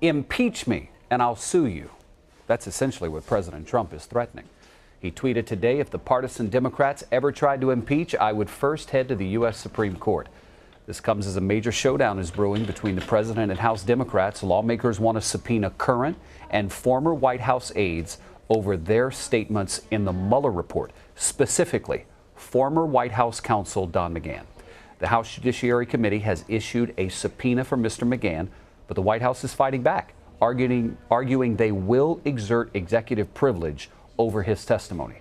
Impeach me and I'll sue you. That's essentially what President Trump is threatening. He tweeted today, if the partisan Democrats ever tried to impeach, I would first head to the U.S. Supreme Court. This comes as a major showdown is brewing between the president and House Democrats. Lawmakers want to subpoena current and former White House aides over their statements in the Mueller report, specifically former White House counsel Don McGahn. The House Judiciary Committee has issued a subpoena for Mr. McGahn, but the White House is fighting back, arguing they will exert executive privilege over his testimony.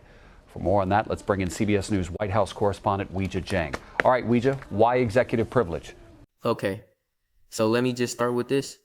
For more on that, let's bring in CBS News White House correspondent Weijia Jiang. All right, Weijia, why executive privilege? Okay, so let me just start with this.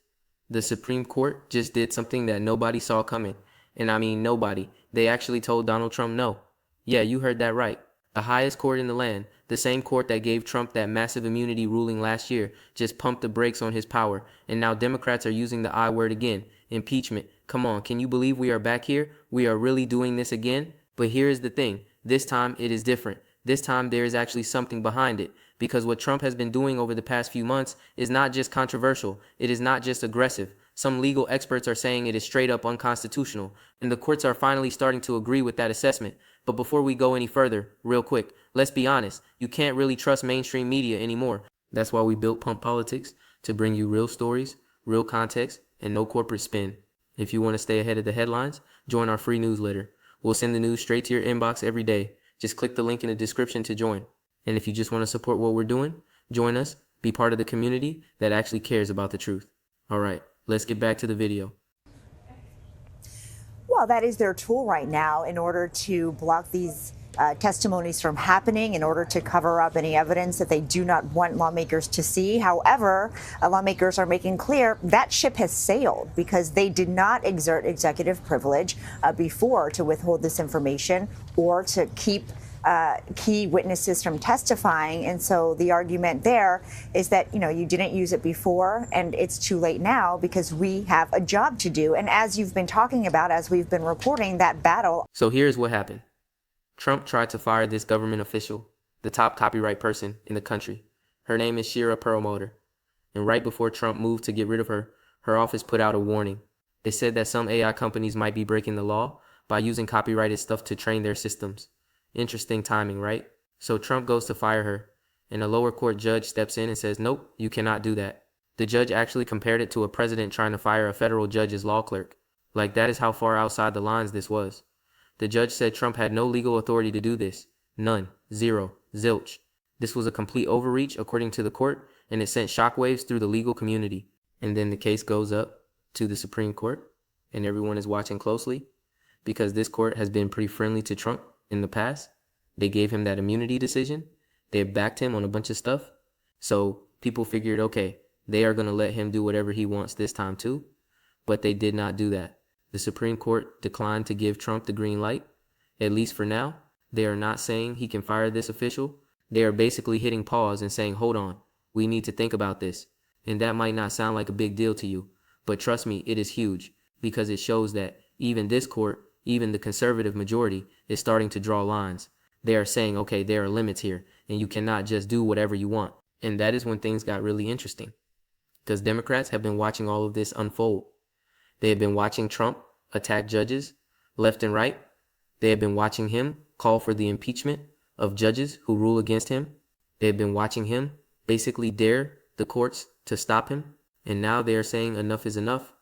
The Supreme Court just did something that nobody saw coming. And I mean nobody. They actually told Donald Trump no. Yeah, you heard that right. The highest court in the land, the same court that gave Trump that massive immunity ruling last year, just pumped the brakes on his power. And now Democrats are using the I word again, impeachment. Come on, can you believe we are back here? We are really doing this again? But here is the thing. This time it is different. This time there is actually something behind it. Because what Trump has been doing over the past few months is not just controversial. It is not just aggressive. Some legal experts are saying it is straight up unconstitutional. And the courts are finally starting to agree with that assessment. But before we go any further, real quick, let's be honest. You can't really trust mainstream media anymore. That's why we built Pump Politics, to bring you real stories, real context, and no corporate spin. If you want to stay ahead of the headlines, join our free newsletter. We'll send the news straight to your inbox every day. Just click the link in the description to join. And if you just want to support what we're doing, join us, be part of the community that actually cares about the truth. All right, let's get back to the video. Well, that is their tool right now in order to block these testimonies from happening, in order to cover up any evidence that they do not want lawmakers to see. However, lawmakers are making clear that ship has sailed because they did not exert executive privilege before to withhold this information or to keep key witnesses from testifying. And so the argument there is that, you didn't use it before and it's too late now because we have a job to do. And as you've been talking about, as we've been reporting, that battle. So here's what happened. Trump tried to fire this government official, the top copyright person in the country. Her name is Shira Perlmutter. And right before Trump moved to get rid of her, her office put out a warning. It said that some AI companies might be breaking the law by using copyrighted stuff to train their systems. Interesting timing, right? So Trump goes to fire her, and a lower court judge steps in and says, nope, you cannot do that. The judge actually compared it to a president trying to fire a federal judge's law clerk. Like, that is how far outside the lines this was. The judge said Trump had no legal authority to do this. None. Zero. Zilch. This was a complete overreach according to the court, and it sent shockwaves through the legal community. And then the case goes up to the Supreme Court, and everyone is watching closely because this court has been pretty friendly to Trump in the past. They gave him that immunity decision. They backed him on a bunch of stuff. So people figured, okay, they are going to let him do whatever he wants this time too. But they did not do that. The Supreme Court declined to give Trump the green light. At least for now, they are not saying he can fire this official. They are basically hitting pause and saying, hold on, we need to think about this. And that might not sound like a big deal to you, but trust me, it is huge because it shows that even this court, even the conservative majority, is starting to draw lines. They are saying, okay, there are limits here, and you cannot just do whatever you want. And that is when things got really interesting, because Democrats have been watching all of this unfold. They have been watching Trump attack judges left and right. They have been watching him call for the impeachment of judges who rule against him. They have been watching him basically dare the courts to stop him. And now they are saying enough is enough.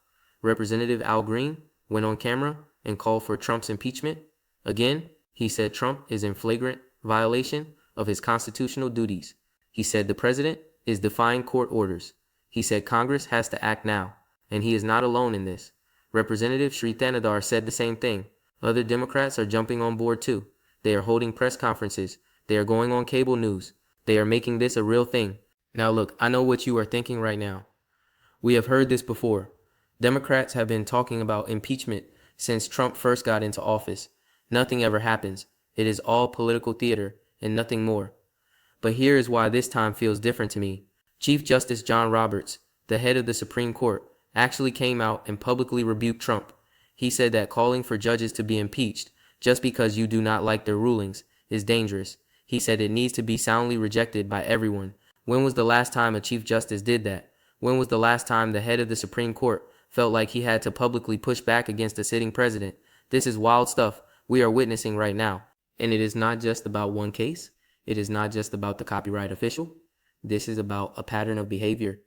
Representative Al Green went on camera and called for Trump's impeachment. Again, he said Trump is in flagrant violation of his constitutional duties. He said the president is defying court orders. He said Congress has to act now, and he is not alone in this. Representative Sri Thanadar said the same thing. Other Democrats are jumping on board too. They are holding press conferences. They are going on cable news. They are making this a real thing. Now look, I know what you are thinking right now. We have heard this before. Democrats have been talking about impeachment since Trump first got into office. Nothing ever happens. It is all political theater and nothing more. But here is why this time feels different to me. Chief Justice John Roberts, the head of the Supreme Court, actually came out and publicly rebuked Trump. He said that calling for judges to be impeached just because you do not like their rulings is dangerous. He said it needs to be soundly rejected by everyone. When was the last time a Chief Justice did that? When was the last time the head of the Supreme Court felt like he had to publicly push back against a sitting president. This is wild stuff we are witnessing right now. And it is not just about one case. It is not just about the copyright official. This is about a pattern of behavior.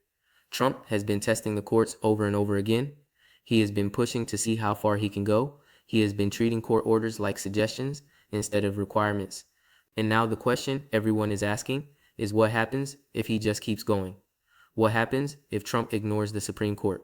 Trump has been testing the courts over and over again. He has been pushing to see how far he can go. He has been treating court orders like suggestions instead of requirements. And now the question everyone is asking is, what happens if he just keeps going? What happens if Trump ignores the Supreme Court?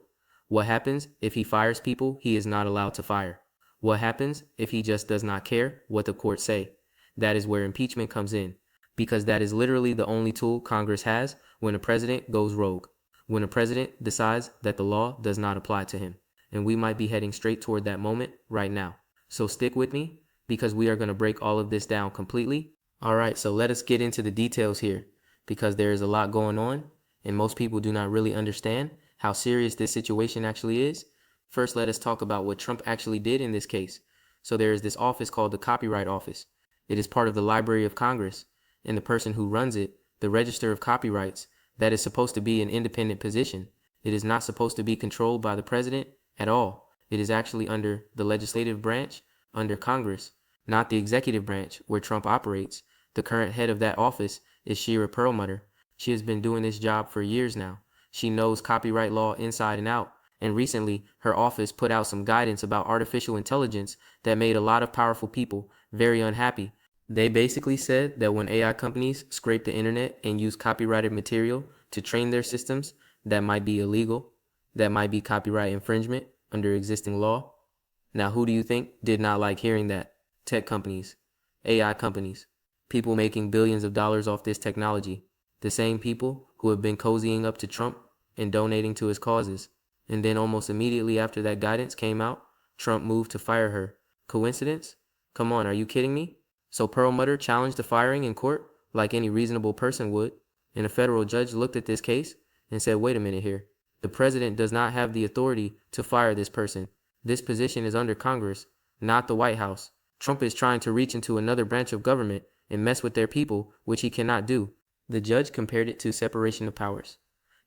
What happens if he fires people he is not allowed to fire? What happens if he just does not care what the courts say? That is where impeachment comes in, because that is literally the only tool Congress has when a president goes rogue, when a president decides that the law does not apply to him. And we might be heading straight toward that moment right now. So stick with me, because we are going to break all of this down completely. All right, so let us get into the details here, because there is a lot going on, and most people do not really understand how serious this situation actually is. First, let us talk about what Trump actually did in this case. So there is this office called the Copyright Office. It is part of the Library of Congress, and the person who runs it, the Register of Copyrights, that is supposed to be an independent position. It is not supposed to be controlled by the president at all. It is actually under the legislative branch, under Congress, not the executive branch where Trump operates. The current head of that office is Shira Perlmutter. She has been doing this job for years now. She knows copyright law inside and out. And recently, her office put out some guidance about artificial intelligence that made a lot of powerful people very unhappy. They basically said that when AI companies scrape the internet and use copyrighted material to train their systems, that might be illegal. That might be copyright infringement under existing law. Now, who do you think did not like hearing that? Tech companies, AI companies, people making billions of dollars off this technology. The same people who have been cozying up to Trump and donating to his causes. And then almost immediately after that guidance came out, Trump moved to fire her. Coincidence? Come on, are you kidding me? So Perlmutter challenged the firing in court like any reasonable person would. And a federal judge looked at this case and said, wait a minute here. The president does not have the authority to fire this person. This position is under Congress, not the White House. Trump is trying to reach into another branch of government and mess with their people, which he cannot do. The judge compared it to separation of powers.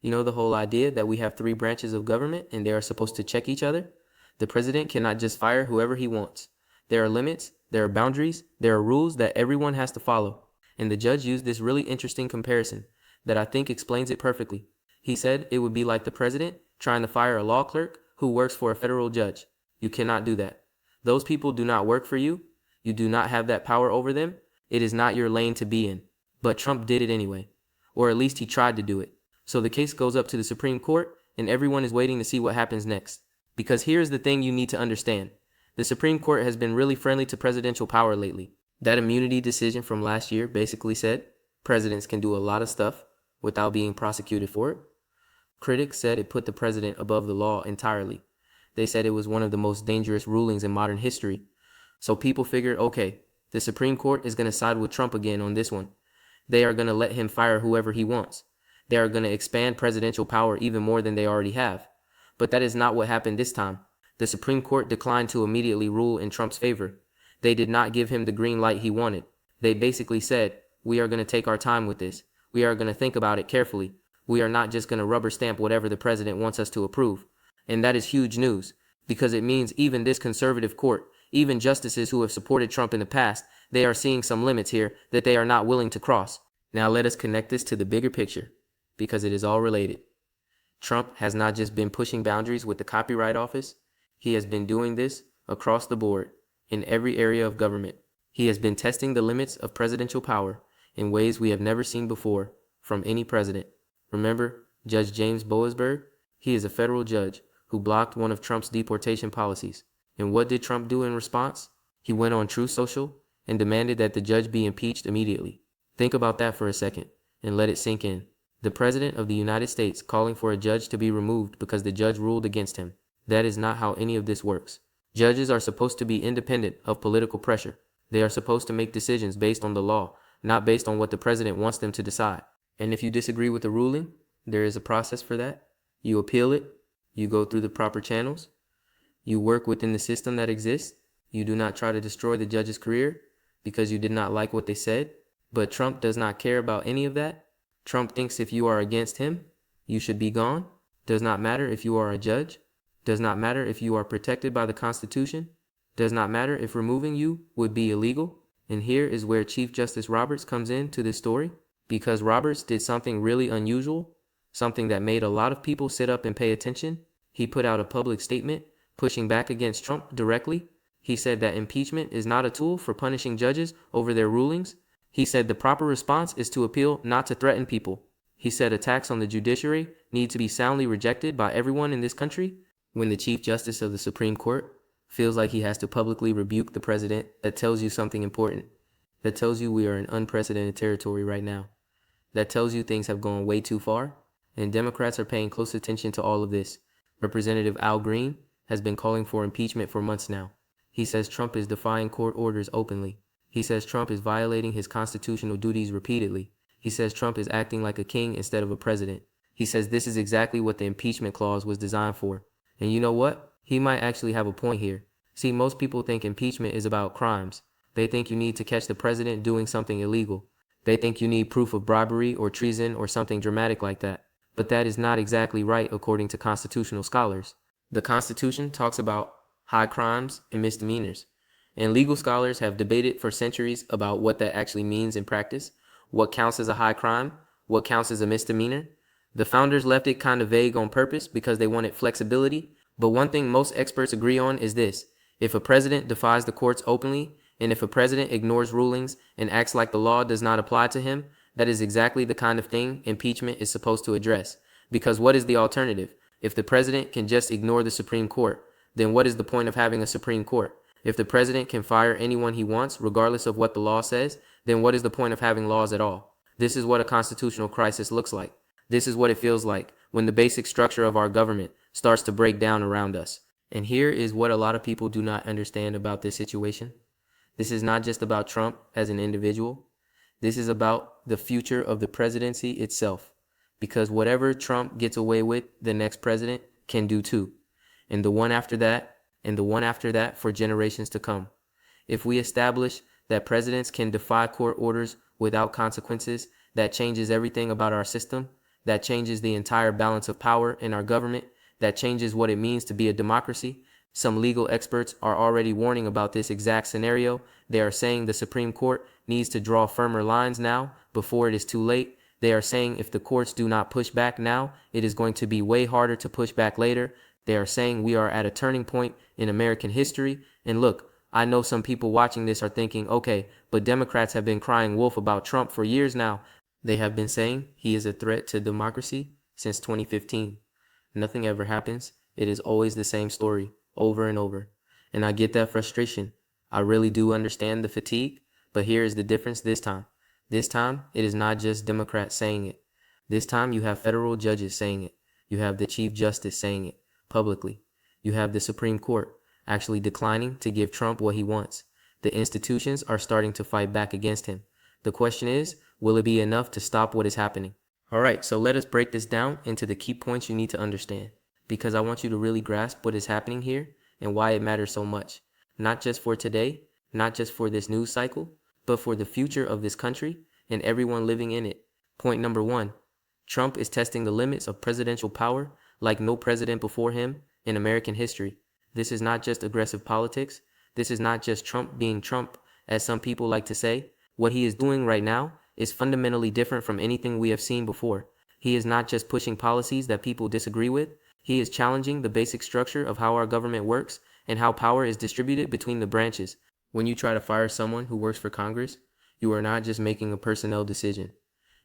You know the whole idea that we have three branches of government and they are supposed to check each other? The president cannot just fire whoever he wants. There are limits, there are boundaries, there are rules that everyone has to follow. And the judge used this really interesting comparison that I think explains it perfectly. He said it would be like the president trying to fire a law clerk who works for a federal judge. You cannot do that. Those people do not work for you. You do not have that power over them. It is not your lane to be in. But Trump did it anyway. Or at least he tried to do it. So the case goes up to the Supreme Court, and everyone is waiting to see what happens next. Because here's the thing you need to understand. The Supreme Court has been really friendly to presidential power lately. That immunity decision from last year basically said presidents can do a lot of stuff without being prosecuted for it. Critics said it put the president above the law entirely. They said it was one of the most dangerous rulings in modern history. So people figured, okay, the Supreme Court is going to side with Trump again on this one. They are going to let him fire whoever he wants. They are going to expand presidential power even more than they already have. But that is not what happened this time. The Supreme Court declined to immediately rule in Trump's favor. They did not give him the green light he wanted. They basically said, we are going to take our time with this. We are going to think about it carefully. We are not just going to rubber stamp whatever the president wants us to approve. And that is huge news, because it means even this conservative court, even justices who have supported Trump in the past, they are seeing some limits here that they are not willing to cross. Now let us connect this to the bigger picture, because it is all related. Trump has not just been pushing boundaries with the Copyright Office. He has been doing this across the board in every area of government. He has been testing the limits of presidential power in ways we have never seen before from any president. Remember Judge James Boasberg? He is a federal judge who blocked one of Trump's deportation policies. And what did Trump do in response? He went on Truth Social and demanded that the judge be impeached immediately. Think about that for a second and let it sink in. The President of the United States calling for a judge to be removed because the judge ruled against him. That is not how any of this works. Judges are supposed to be independent of political pressure. They are supposed to make decisions based on the law, not based on what the president wants them to decide. And if you disagree with the ruling, there is a process for that. You appeal it. You go through the proper channels. You work within the system that exists. You do not try to destroy the judge's career because you did not like what they said. But Trump does not care about any of that. Trump thinks if you are against him, you should be gone. Does not matter if you are a judge. Does not matter if you are protected by the Constitution. Does not matter if removing you would be illegal. And here is where Chief Justice Roberts comes into this story, because Roberts did something really unusual, something that made a lot of people sit up and pay attention. He put out a public statement pushing back against Trump directly. He said that impeachment is not a tool for punishing judges over their rulings. He said the proper response is to appeal, not to threaten people. He said attacks on the judiciary need to be soundly rejected by everyone in this country. When the Chief Justice of the Supreme Court feels like he has to publicly rebuke the president, that tells you something important. That tells you we are in unprecedented territory right now. That tells you things have gone way too far, and Democrats are paying close attention to all of this. Representative Al Green has been calling for impeachment for months now. He says Trump is defying court orders openly. He says Trump is violating his constitutional duties repeatedly. He says Trump is acting like a king instead of a president. He says this is exactly what the impeachment clause was designed for. And you know what? He might actually have a point here. See, most people think impeachment is about crimes. They think you need to catch the president doing something illegal. They think you need proof of bribery or treason or something dramatic like that. But that is not exactly right according to constitutional scholars. The Constitution talks about high crimes and misdemeanors. And legal scholars have debated for centuries about what that actually means in practice. What counts as a high crime? What counts as a misdemeanor? The founders left it kind of vague on purpose because they wanted flexibility. But one thing most experts agree on is this. If a president defies the courts openly, and if a president ignores rulings and acts like the law does not apply to him, that is exactly the kind of thing impeachment is supposed to address. Because what is the alternative? If the president can just ignore the Supreme Court, then what is the point of having a Supreme Court? If the president can fire anyone he wants, regardless of what the law says, then what is the point of having laws at all? This is what a constitutional crisis looks like. This is what it feels like when the basic structure of our government starts to break down around us. And here is what a lot of people do not understand about this situation. This is not just about Trump as an individual. This is about the future of the presidency itself. Because whatever Trump gets away with, the next president can do too. And the one after that, and the one after that for generations to come. If we establish that presidents can defy court orders without consequences, that changes everything about our system. That changes the entire balance of power in our government. That changes what it means to be a democracy. Some legal experts are already warning about this exact scenario. They are saying the Supreme Court needs to draw firmer lines now before it is too late. They are saying if the courts do not push back now, it is going to be way harder to push back later. They are saying we are at a turning point in American history. And look, I know some people watching this are thinking, okay, but Democrats have been crying wolf about Trump for years now. They have been saying he is a threat to democracy since 2015. Nothing ever happens. It is always the same story, over and over. And I get that frustration. I really do understand the fatigue, but here is the difference this time. This time, it is not just Democrats saying it. This time, you have federal judges saying it. You have the Chief Justice saying it publicly. You have the Supreme Court actually declining to give Trump what he wants. The institutions are starting to fight back against him. The question is, will it be enough to stop what is happening? All right, so let us break this down into the key points you need to understand, because I want you to really grasp what is happening here and why it matters so much. Not just for today, not just for this news cycle, but for the future of this country and everyone living in it. Point number 1, Trump is testing the limits of presidential power like no president before him in American history. This is not just aggressive politics. This is not just Trump being Trump, as some people like to say. What he is doing right now is fundamentally different from anything we have seen before. He is not just pushing policies that people disagree with. He is challenging the basic structure of how our government works and how power is distributed between the branches. When you try to fire someone who works for Congress, you are not just making a personnel decision.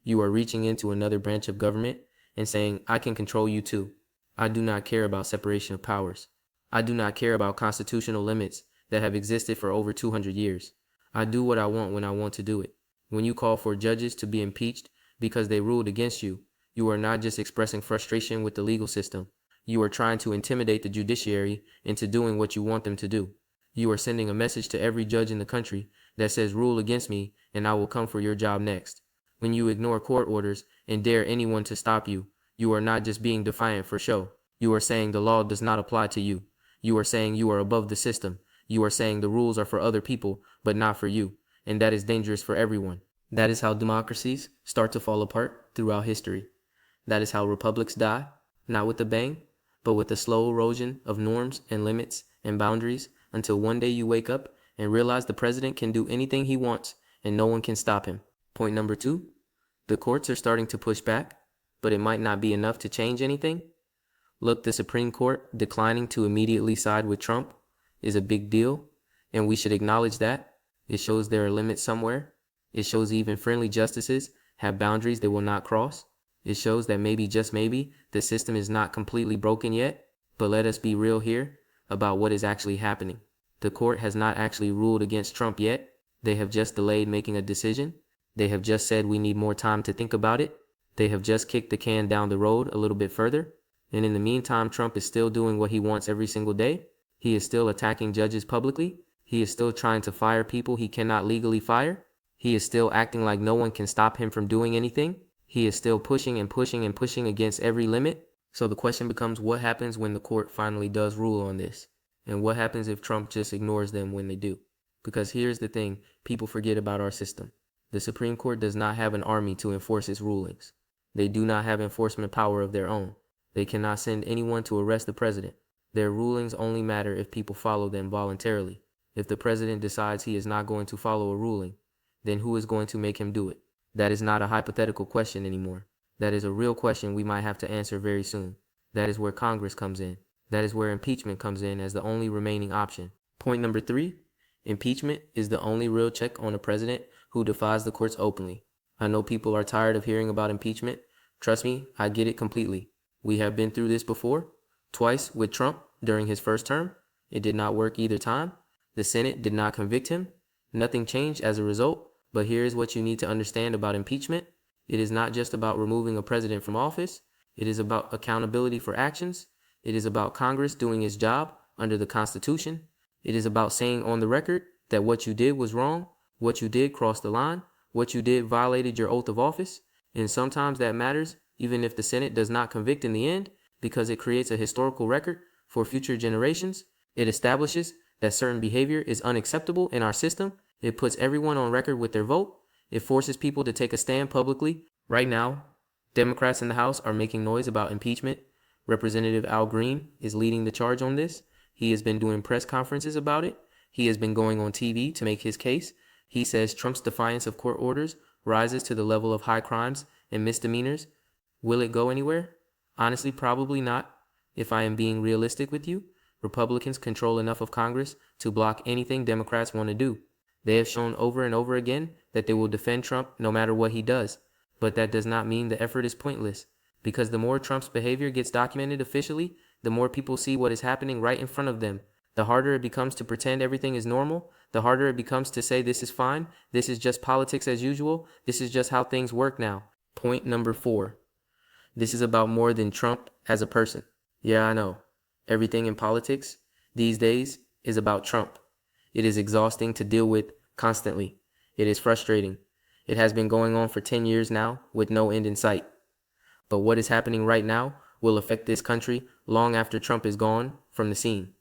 You are reaching into another branch of government and saying, I can control you too. I do not care about separation of powers. I do not care about constitutional limits that have existed for over 200 years. I do what I want when I want to do it. When you call for judges to be impeached because they ruled against you, you are not just expressing frustration with the legal system. You are trying to intimidate the judiciary into doing what you want them to do. You are sending a message to every judge in the country that says rule against me and I will come for your job next. When you ignore court orders and dare anyone to stop you, you are not just being defiant for show. You are saying the law does not apply to you. You are saying you are above the system. You are saying the rules are for other people, but not for you. And that is dangerous for everyone. That is how democracies start to fall apart throughout history. That is how republics die, not with a bang, but with a slow erosion of norms and limits and boundaries until one day you wake up and realize the president can do anything he wants and no one can stop him. Point number 2, the courts are starting to push back, but it might not be enough to change anything. Look, the Supreme Court declining to immediately side with Trump is a big deal, and we should acknowledge that. It shows there are limits somewhere. It shows even friendly justices have boundaries they will not cross. It shows that maybe, just maybe, the system is not completely broken yet, but let us be real here about what is actually happening. The court has not actually ruled against Trump yet. They have just delayed making a decision. They have just said we need more time to think about it. They have just kicked the can down the road a little bit further. And in the meantime, Trump is still doing what he wants every single day. He is still attacking judges publicly. He is still trying to fire people he cannot legally fire. He is still acting like no one can stop him from doing anything. He is still pushing and pushing and pushing against every limit. So the question becomes, what happens when the court finally does rule on this? And what happens if Trump just ignores them when they do? Because here's the thing, people forget about our system. The Supreme Court does not have an army to enforce its rulings. They do not have enforcement power of their own. They cannot send anyone to arrest the president. Their rulings only matter if people follow them voluntarily. If the president decides he is not going to follow a ruling, then who is going to make him do it? That is not a hypothetical question anymore. That is a real question we might have to answer very soon. That is where Congress comes in. That is where impeachment comes in as the only remaining option. Point number 3, impeachment is the only real check on a president who defies the courts openly. I know people are tired of hearing about impeachment. Trust me, I get it completely. We have been through this before, twice with Trump during his first term. It did not work either time. The Senate did not convict him. Nothing changed as a result. But here is what you need to understand about impeachment. It is not just about removing a president from office. It is about accountability for actions. It is about Congress doing its job under the Constitution. It is about saying on the record that what you did was wrong, what you did crossed the line, what you did violated your oath of office. And sometimes that matters, even if the Senate does not convict in the end, because it creates a historical record for future generations. It establishes that certain behavior is unacceptable in our system. It puts everyone on record with their vote. It forces people to take a stand publicly. Right now, Democrats in the House are making noise about impeachment. Representative Al Green is leading the charge on this. He has been doing press conferences about it. He has been going on TV to make his case. He says Trump's defiance of court orders rises to the level of high crimes and misdemeanors. Will it go anywhere? Honestly, probably not. If I am being realistic with you, Republicans control enough of Congress to block anything Democrats want to do. They have shown over and over again that they will defend Trump no matter what he does. But that does not mean the effort is pointless, because the more Trump's behavior gets documented officially, the more people see what is happening right in front of them. The harder it becomes to pretend everything is normal, the harder it becomes to say this is fine, this is just politics as usual, this is just how things work now. Point number 4. This is about more than Trump as a person. Yeah, I know. Everything in politics these days is about Trump. It is exhausting to deal with constantly. It is frustrating. It has been going on for 10 years now with no end in sight. But what is happening right now will affect this country long after Trump is gone from the scene.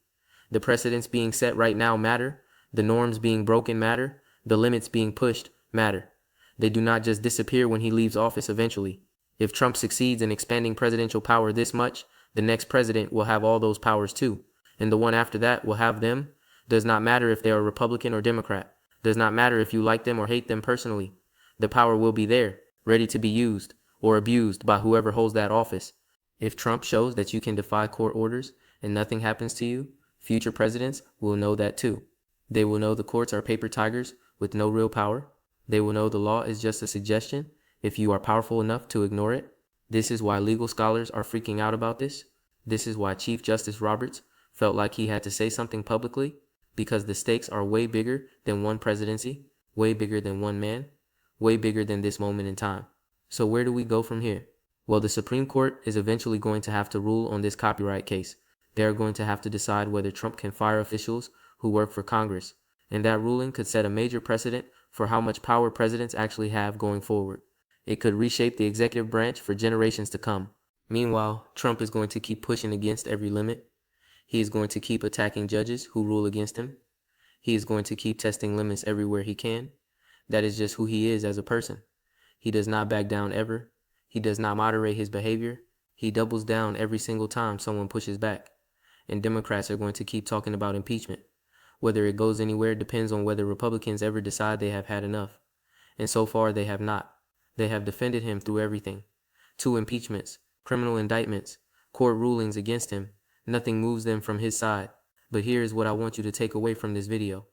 The precedents being set right now matter. The norms being broken matter. The limits being pushed matter. They do not just disappear when he leaves office eventually. If Trump succeeds in expanding presidential power this much, the next president will have all those powers too. And the one after that will have them. Does not matter if they are Republican or Democrat. Does not matter if you like them or hate them personally. The power will be there, ready to be used or abused by whoever holds that office. If Trump shows that you can defy court orders and nothing happens to you, future presidents will know that too. They will know the courts are paper tigers with no real power. They will know the law is just a suggestion if you are powerful enough to ignore it. This is why legal scholars are freaking out about this. This is why Chief Justice Roberts felt like he had to say something publicly, because the stakes are way bigger than one presidency, way bigger than one man, way bigger than this moment in time. So where do we go from here? Well, the Supreme Court is eventually going to have to rule on this copyright case. They are going to have to decide whether Trump can fire officials who work for Congress, and that ruling could set a major precedent for how much power presidents actually have going forward. It could reshape the executive branch for generations to come. Meanwhile, Trump is going to keep pushing against every limit. He is going to keep attacking judges who rule against him. He is going to keep testing limits everywhere he can. That is just who he is as a person. He does not back down ever. He does not moderate his behavior. He doubles down every single time someone pushes back. And Democrats are going to keep talking about impeachment. Whether it goes anywhere depends on whether Republicans ever decide they have had enough. And so far they have not. They have defended him through everything. 2 impeachments, criminal indictments, court rulings against him. Nothing moves them from his side. But here is what I want you to take away from this video.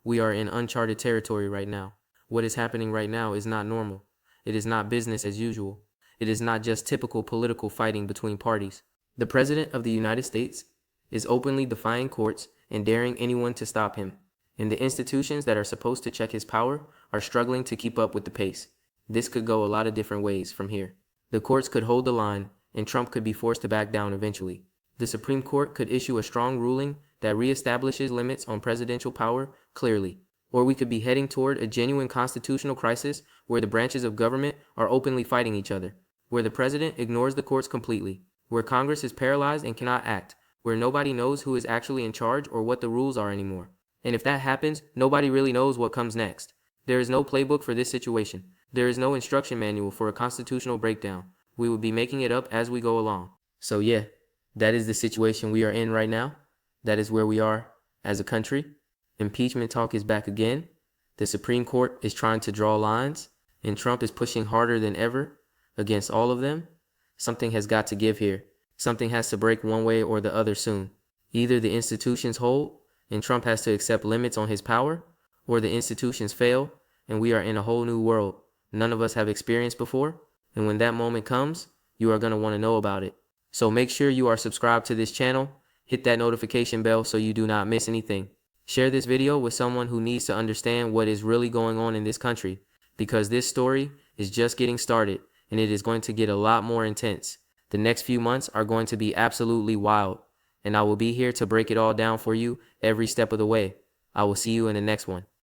We are in uncharted territory right now. What is happening right now is not normal. It is not business as usual. It is not just typical political fighting between parties. The President of the United States is openly defying courts and daring anyone to stop him. And the institutions that are supposed to check his power are struggling to keep up with the pace. This could go a lot of different ways from here. The courts could hold the line, and Trump could be forced to back down eventually. The Supreme Court could issue a strong ruling that reestablishes limits on presidential power clearly. Or we could be heading toward a genuine constitutional crisis where the branches of government are openly fighting each other, where the president ignores the courts completely, where Congress is paralyzed and cannot act, where nobody knows who is actually in charge or what the rules are anymore. And if that happens, nobody really knows what comes next. There is no playbook for this situation. There is no instruction manual for a constitutional breakdown. We will be making it up as we go along. So yeah, that is the situation we are in right now. That is where we are as a country. Impeachment talk is back again. The Supreme Court is trying to draw lines, and Trump is pushing harder than ever against all of them. Something has got to give here. Something has to break one way or the other soon. Either the institutions hold, and Trump has to accept limits on his power, or the institutions fail, and we are in a whole new world none of us have experienced before. And when that moment comes, you are going to want to know about it. So make sure you are subscribed to this channel. Hit that notification bell so you do not miss anything. Share this video with someone who needs to understand what is really going on in this country, because this story is just getting started and it is going to get a lot more intense. The next few months are going to be absolutely wild, and I will be here to break it all down for you every step of the way. I will see you in the next one.